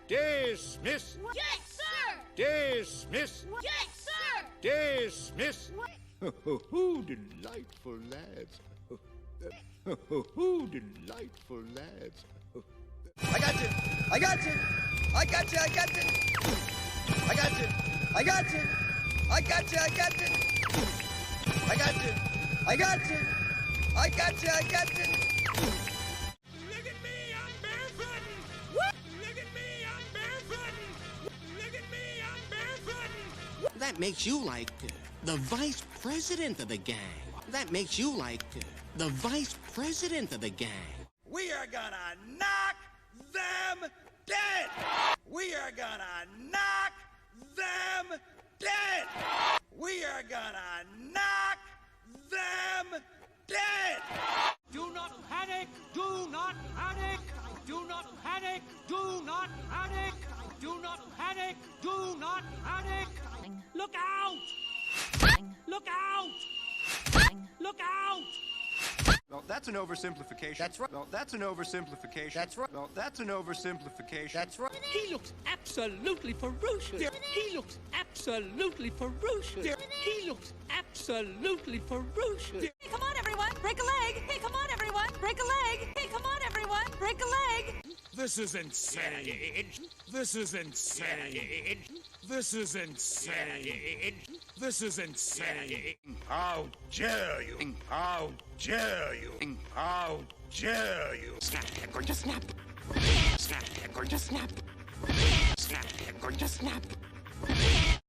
Dismiss. Yes, sir. Dismiss. Yes, sir. Dismiss. Delightful lads. Delightful lads. I got you. I got you. I got you. I got you. I got you. I got you. I got you. I got you. I got you. I got you. I got you. I got you. Look at me, I'm barefooted. Look at me, I'm barefooted. Look at me, I'm barefooted. That makes you like the vice president of the gang. That makes you like the vice president of the gang. We are gonna knock them dead. We are gonna knock them dead. We are gonna knock them dead. Do not panic! Do not panic! Do not panic! Do not panic! Do not panic! Do not panic! Look out! Look out! Look out! Well, that's an oversimplification. That's right. Well, that's an oversimplification. That's right. Well, that's an oversimplification. That's right. He looks absolutely ferocious. He looks absolutely ferocious. He looks absolutely ferocious. Hey, come on, everyone, break a leg. Hey, come on, everyone, break a leg. Hey, come on, everyone, break a leg. This is insane. This is insane. This is insane. This is insane. How dare you? How dare you? How dare you? Snap, or just snap. Snap, or just snap. Snap, or just snap.